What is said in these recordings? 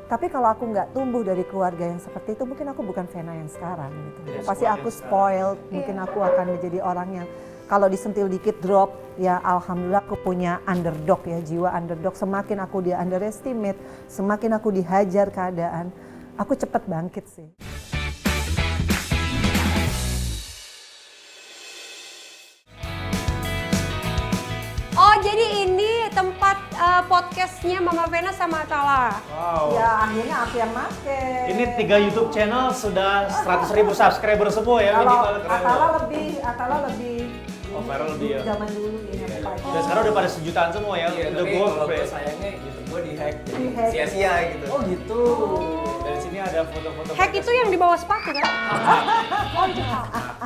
Tapi kalau aku nggak tumbuh dari keluarga yang seperti itu, mungkin aku bukan Vena yang sekarang gitu. Pasti aku spoiled, mungkin aku akan menjadi orang yang kalau disentil dikit drop, ya alhamdulillah aku punya underdog ya, jiwa underdog. Semakin aku di underestimate, semakin aku dihajar keadaan, aku cepat bangkit sih. Oh, jadi ini tempat podcastnya Mama Vena sama Atala. Wow. Ya akhirnya aku yang make. Ini 3 YouTube channel sudah 100.000 subscriber semua ya. Kalau Minimal keren. Atala lebih. Oh, viral lebih ya. Zaman dulu ya. Dan sekarang udah pada sejutaan semua ya. Iya, Udah tapi gua kalau gue sayangnya YouTube gue dihack, jadi Di-hack. sia-sia gitu. Oh gitu. Dari sini ada foto-foto. Hack itu yang di bawah sepatu kan? Oh iya.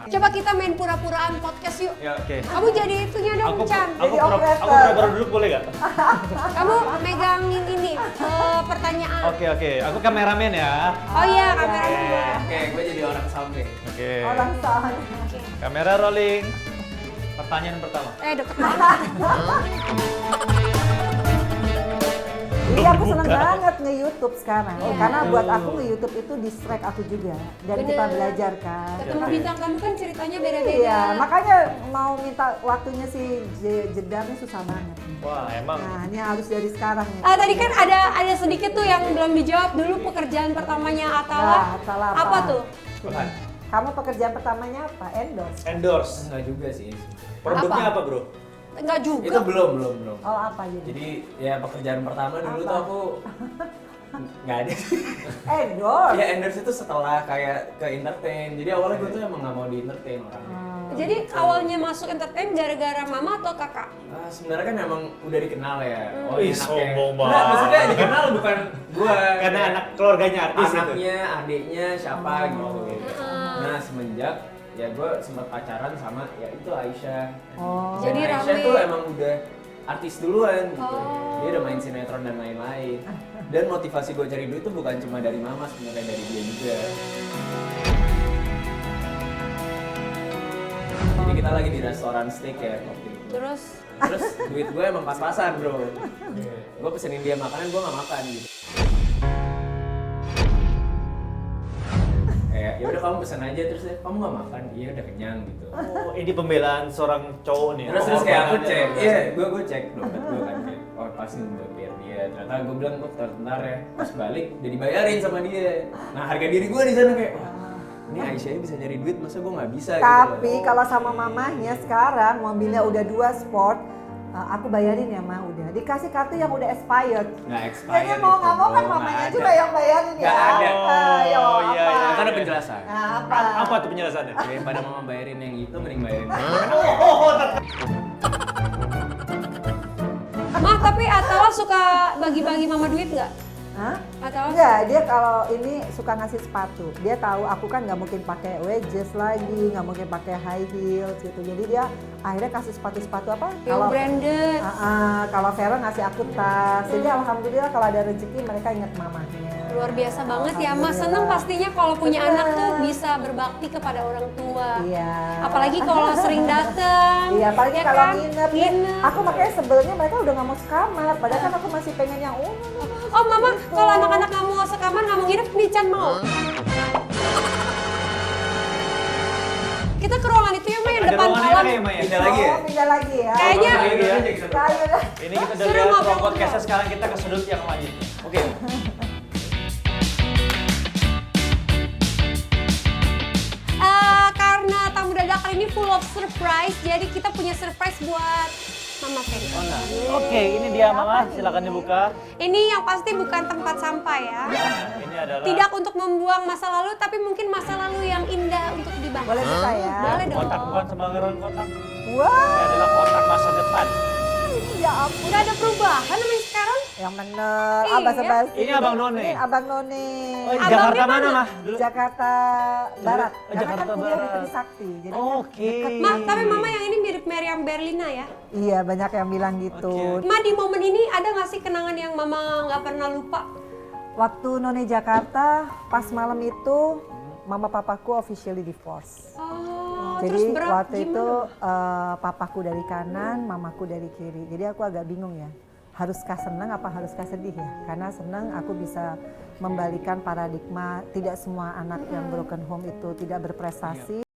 Coba kita main pura-puraan podcast yuk. Ya oke. Kamu jadi itunya dong, Chan. Jadi operator. Aku pura-pura duduk boleh gak? Kamu megangin ini pertanyaan. Oke. Aku kameramen ya. Oh iya, kameramen gue. Oke, gue jadi orang samping. Oke. Orang sana. Kamera rolling. Pertanyaan pertama. Deket banget. Jadi aku seneng banget nge-YouTube sekarang. Karena buat aku nge-YouTube itu distract aku juga. Dan Bener. kita belajar kan. Ketemu bintang kamu kan ceritanya beda-beda. Iya, makanya mau minta waktunya si jedarnya susah banget. Wah emang. Nah, ini harus dari sekarang nih. Tadi kan ada sedikit tuh yang belum dijawab dulu pekerjaan pertamanya Atala. Nah, Atala apa? Apa tuh? Tuhan. Kamu pekerjaan pertamanya apa? Endorse. Endorse. Enggak juga sih. Produknya apa bro? Enggak juga. Itu belum. Oh apa jadi? Jadi ya pekerjaan pertama dulu Apa? tuh aku nggak ada. Endorse. Ya endorse itu setelah kayak ke entertain. Jadi awalnya gue tuh emang nggak mau di entertain orangnya. Jadi awalnya masuk entertain gara-gara mama atau kakak? Sebenarnya kan emang udah dikenal ya. Oh, ih, enaknya. sombong Nggak, banget. maksudnya dikenal bukan gue. Karena anak keluarganya artis itu. Anaknya, adiknya siapa gitu. Nah semenjak ya gue sempat pacaran sama ya itu Aisyah. Oh. Dan Jadi Aisyah rame. tuh emang udah artis duluan gitu. Oh. Dia udah main sinetron dan lain-lain. Dan motivasi gue cari duit itu bukan cuma dari mama, sebenarnya dari dia juga. Jadi kita lagi di restoran steak ya waktu itu. Terus Terus duit gue emang pas-pasan bro. Gue pesenin dia makanan, gue nggak makan gitu. Kayak ya udah kamu pesen aja, terus dia, kamu nggak makan, iya udah kenyang gitu. Oh ini pembelaan seorang cowok nih. Terus kayak aku Pengorbanannya cek, luar iya biasa. gue cek dompet gue kan kayak, oh pasti buat biar dia. Ternyata gue bilang kok bentar ya, pas balik udah dibayarin sama dia. Nah harga diri gue di sana kayak, wah, ini Aisyah bisa nyari duit, masa gue nggak bisa Tapi gitu. kalau sama mamahnya sekarang mobilnya udah 2 sport, aku bayarin ya mah udah. Dikasih kartu yang udah expired. Nggak expired. Jadi mau nggak mau kan itu, mamanya nggak juga ada. yang bayarin ya. Nggak ada. Ayo, Oh, apa? iya, iya. Kan ada penjelasan. Nah, apa? Apa tuh penjelasannya? Daripada mama bayarin yang itu, mending bayarin. Mah, tapi Atala suka bagi-bagi mama duit nggak? Hah? Atala Enggak, dia kalau ini suka ngasih sepatu. Dia tahu aku kan nggak mungkin pakai wedges lagi, nggak mungkin pakai high heels gitu. Jadi dia akhirnya kasih sepatu-sepatu apa? yang branded. Kalau Vera ngasih aku tas. Jadi alhamdulillah kalau ada rezeki mereka ingat mamanya. Luar biasa banget ya, Mas. Seneng pastinya kalau punya anak tuh bisa berbakti kepada orang tua. Iya. Apalagi kalau sering dateng. Iya, apalagi ya kalau kan? nginep. Nginep. Aku makanya sebelnya mereka udah nggak mau sekamar. Padahal kan aku masih pengen yang Oh mama, kalau anak-anak nggak mau sekamar, nggak mau nginep, nih Chan mau. Kita ke ruangan itu ya, Ma, yang Ada depan ruangan kolam. enak ya Maya? Pindah lagi ya? Pindah lagi ya. Kayaknya Iya, iya. Kayu dah. Ini kita udah Suruh lihat ngobrol. ruang podcastnya, sekarang kita ke sudut yang lain. Oke. Karena tamu dadakan ini full of surprise, jadi kita punya surprise buat Mama Vena. Oke, ini dia Mama, silakan dibuka. Ini yang pasti bukan tempat sampah ya. Ini adalah Tidak untuk membuang masa lalu, tapi mungkin masa lalu yang indah untuk dibahas. Boleh buka ya? Boleh dong. kotak, bukan sembarangan kotak. Wah, Ini adalah kotak masa depan. ya ampun. Udah ada perubahan sama yang sekarang? Yang bener, Iya. Abah Sebasi. Ini Abang None. Ini Abang None. Oh, Abangnya Jakarta mana mana? Mah? Dulu. Jakarta Barat. Oh, Karena Jakarta kan kuliah di Barat. Trisakti. Jadi Oke. Ma, tapi Mama yang ini mirip Meriam Berlina ya. iya banyak yang bilang gitu. Oke. Ma, di momen ini ada nggak sih kenangan yang Mama nggak pernah lupa? Waktu None Jakarta, pas malam itu mama papaku officially divorce. Oh, Jadi terus berat waktu gimana? itu papaku dari kanan, mamaku dari kiri. Jadi aku agak bingung ya. haruskah senang apa haruskah sedih ya? Karena senang aku bisa membalikan paradigma, tidak semua anak yang broken home itu tidak berprestasi.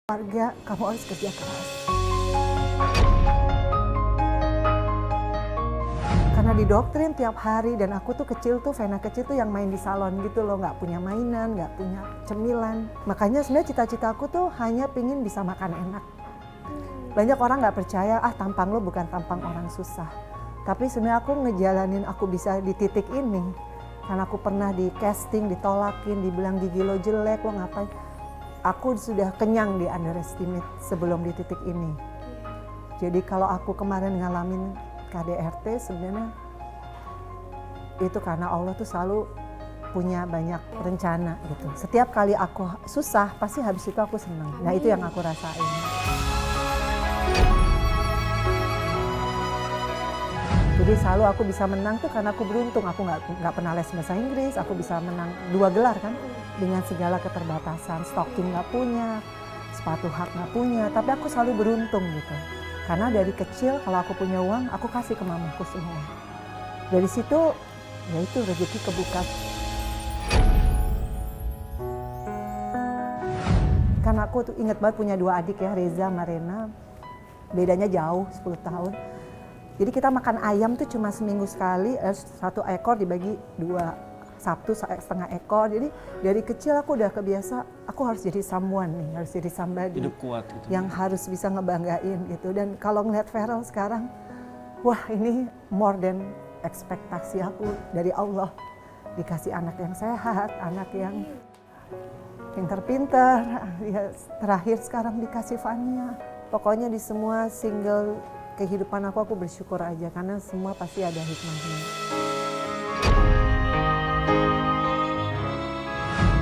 Keluarga, kamu harus kerja keras. Karena didoktrin tiap hari dan aku tuh kecil tuh, Vena kecil tuh yang main di salon gitu loh, nggak punya mainan, nggak punya cemilan. Makanya sebenarnya cita-cita aku tuh hanya pingin bisa makan enak. Banyak orang nggak percaya, tampang lo bukan tampang orang susah. Tapi sebenarnya aku ngejalanin aku bisa di titik ini. Karena aku pernah di casting, ditolakin, dibilang gigi lo jelek, lo ngapain. Aku sudah kenyang di underestimate sebelum di titik ini. Jadi kalau aku kemarin ngalamin KDRT sebenarnya itu karena Allah tuh selalu punya banyak rencana gitu. Setiap kali aku susah pasti habis itu aku senang. Nah itu yang aku rasain. Jadi selalu aku bisa menang tuh karena aku beruntung. Aku nggak pernah les bahasa Inggris, aku bisa menang 2 gelar kan. Dengan segala keterbatasan, stocking nggak punya, sepatu hak nggak punya, tapi aku selalu beruntung gitu. Karena dari kecil kalau aku punya uang, aku kasih ke mamaku semua. Dari situ, ya itu rezeki kebuka. Karena aku tuh inget banget punya 2 adik ya, Reza sama Rena. Bedanya jauh, 10 tahun. Jadi kita makan ayam tuh cuma seminggu sekali, 1 ekor dibagi 2. Sabtu 1/2 ekor. Jadi dari kecil aku udah kebiasa, aku harus jadi someone nih, harus jadi somebody. Hidup kuat gitu. Yang harus bisa ngebanggain gitu. Dan kalau ngeliat Feral sekarang, wah ini more than ekspektasi aku dari Allah. Dikasih anak yang sehat, anak yang pinter-pinter. Ya, terakhir sekarang dikasih Fania. Pokoknya di semua single kehidupan aku bersyukur aja karena semua pasti ada hikmahnya.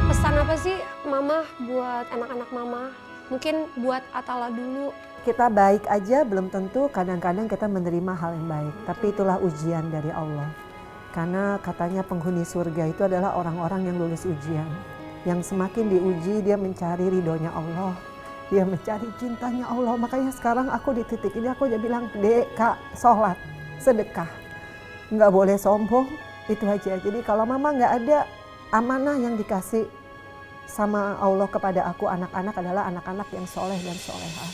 Pesan apa sih Mama buat anak-anak Mama? Mungkin buat Atala dulu. Kita baik aja belum tentu kadang-kadang kita menerima hal yang baik. Tapi itulah ujian dari Allah. Karena katanya penghuni surga itu adalah orang-orang yang lulus ujian. Yang semakin diuji dia mencari ridhonya Allah. Dia mencari cintanya Allah. Makanya sekarang aku di titik ini aku udah bilang, Dek, Kak, sholat, sedekah. Nggak boleh sombong, itu aja. Jadi kalau Mama nggak ada, amanah yang dikasih sama Allah kepada aku anak-anak adalah anak-anak yang soleh dan solehah.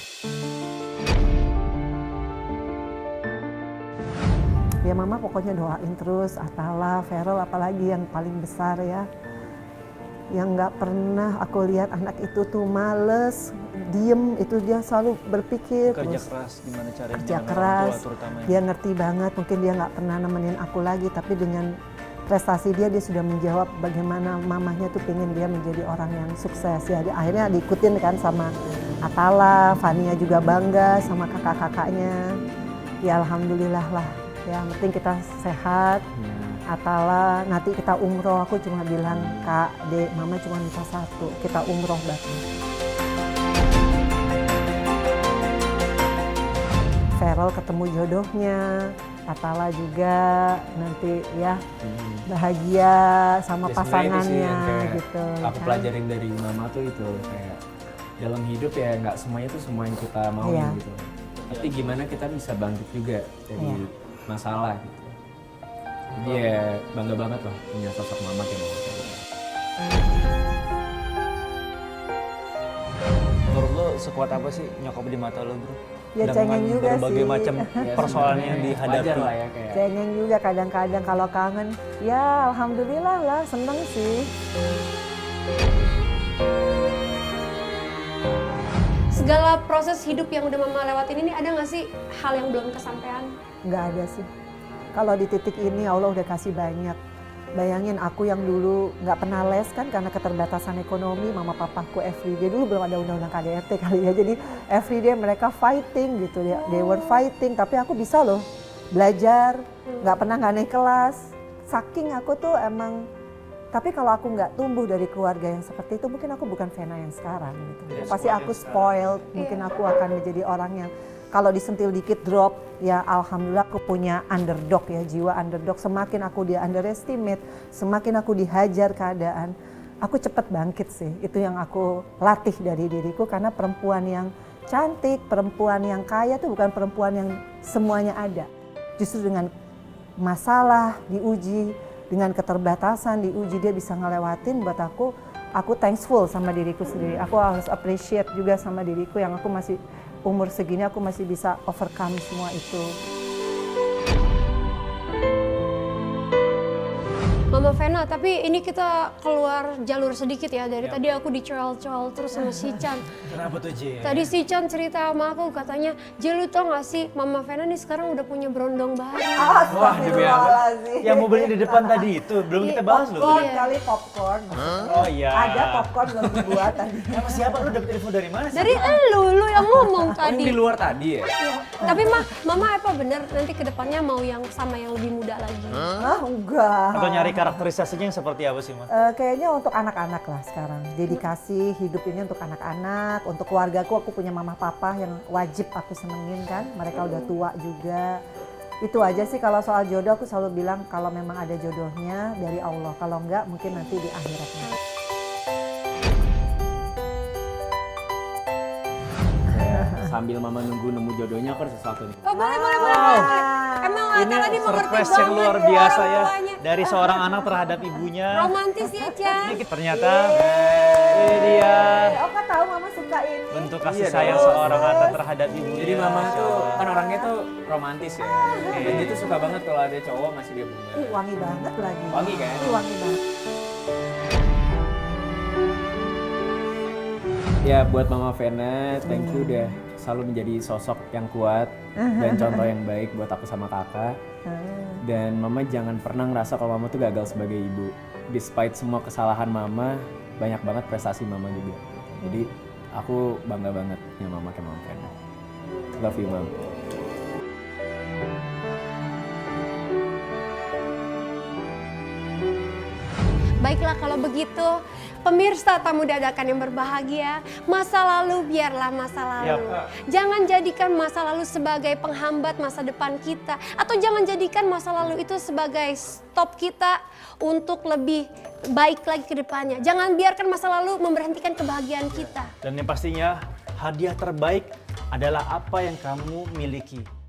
Ya Mama pokoknya doain terus Atala, Feral apalagi yang paling besar ya. Yang nggak pernah aku lihat anak itu tuh males, diem, itu dia selalu berpikir. Kerja terus keras, gimana caranya kerja dengan keras, orang tua terutama. dia ngerti banget, mungkin dia nggak pernah nemenin aku lagi, tapi dengan prestasi dia sudah menjawab bagaimana mamahnya tuh pengen dia menjadi orang yang sukses ya. Akhirnya diikutin kan sama Atala, Fania juga bangga sama kakak-kakaknya. Ya alhamdulillah lah. Ya, yang penting kita sehat. Atala, nanti kita umroh. Aku cuma bilang, Kak, Dek, Mama cuma minta 1, kita umroh bareng. Feral ketemu jodohnya, Atala juga nanti ya bahagia sama Ya, pasangannya kayak gitu. Aku kan. pelajarin dari Mama tuh itu kayak dalam hidup ya nggak semuanya tuh semua yang kita mau Iya. gitu. Tapi gimana kita bisa bangkit juga dari Iya. masalah gitu. Jadi ya bangga banget loh punya sosok Mama kayak Mama. Menurut lo sekuat apa sih nyokap di mata lo, bro? Ya, Dengan cengeng juga berbagai sih. macam Ya, persoalan yang sebenarnya dihadapi. wajar lah ya kayak. Cengeng juga kadang-kadang kalau kangen. Ya alhamdulillah lah, seneng sih. Segala proses hidup yang udah mama lewatin ini, ada nggak sih hal yang belum kesampaian? Nggak ada sih. Kalau di titik ini Allah udah kasih banyak. Bayangin aku yang dulu nggak pernah les kan karena keterbatasan ekonomi, mama papaku everyday, dulu belum ada undang-undang KDRT kali ya, jadi everyday mereka fighting gitu ya, they were fighting, tapi aku bisa loh belajar, nggak pernah nggak naik kelas, saking aku tuh emang, tapi kalau aku nggak tumbuh dari keluarga yang seperti itu, mungkin aku bukan Vena yang sekarang gitu. Ya, Pasti aku spoiled, mungkin aku akan menjadi orang yang kalau disentil dikit drop, ya alhamdulillah aku punya underdog ya, jiwa underdog. Semakin aku di underestimate, semakin aku dihajar keadaan, aku cepat bangkit sih. Itu yang aku latih dari diriku, karena perempuan yang cantik, perempuan yang kaya itu bukan perempuan yang semuanya ada. Justru dengan masalah diuji, dengan keterbatasan diuji, dia bisa ngelewatin. Buat aku thankful sama diriku sendiri. Aku harus appreciate juga sama diriku yang aku masih umur segini, aku masih bisa overcome semua itu. Mama Vena, tapi ini kita keluar jalur sedikit ya. Dari tadi aku dicol-col terus sama si Chan. Kenapa tuh, Ji? Tadi si Chan cerita sama aku, katanya, "Ji, lu tau gak sih, Mama Vena nih sekarang udah punya berondong baru." Wah, demi apa? Yang mau beli di depan tadi itu, belum kita bahas loh. Popcorn Iya. kali, popcorn. Oh iya. Ada popcorn belum dibuat tadi. Sama siapa? Lu dapet info dari mana sih? Dari lu yang ngomong Oh, yang tadi. di luar tadi ya? Iya. Tapi Mama apa bener nanti kedepannya mau yang sama yang lebih muda lagi? Ah, enggak. Atau nyari karakterisasinya yang seperti apa sih, Ma? Kayaknya untuk anak-anak lah sekarang. Dedikasi hidup ini untuk anak-anak, untuk keluargaku. Aku punya mama papa yang wajib aku senengin kan. Mereka udah tua juga. Itu aja sih. Kalau soal jodoh aku selalu bilang kalau memang ada jodohnya dari Allah. Kalau enggak mungkin nanti di akhiratnya. Sambil mama nunggu nemu jodohnya, aku ada sesuatu nih. Oh, boleh. Emang Ini Atal ini mengerti surprise yang banget luar ya biasa orang ya. tuanya. Dari seorang anak terhadap ibunya. Romantis ya, Chan. Ini ternyata ini dia Oh kan tahu mama suka ini. bentuk kasih Iya sayang dong. seorang anak terhadap ibunya. Jadi mama Masya tuh Allah. kan orangnya tuh romantis ya. Dan dia tuh suka banget kalau ada cowok ngasih dia bunga. Ih, wangi banget lagi. Wangi kan? Ih, wangi banget. Ya buat Mama Vena, thank you udah selalu menjadi sosok yang kuat dan contoh yang baik buat aku sama kakak. Dan Mama jangan pernah ngerasa kalau Mama tuh gagal sebagai ibu. Despite semua kesalahan Mama, banyak banget prestasi Mama juga. Jadi aku bangga banget ya Mama kayak Mama Vena. Love you, Mom. Baiklah kalau begitu, pemirsa tamu dadakan yang berbahagia, masa lalu biarlah masa lalu. Jangan jadikan masa lalu sebagai penghambat masa depan kita, atau jangan jadikan masa lalu itu sebagai stop kita untuk lebih baik lagi ke depannya. Jangan biarkan masa lalu memberhentikan kebahagiaan kita. Dan yang pastinya hadiah terbaik adalah apa yang kamu miliki.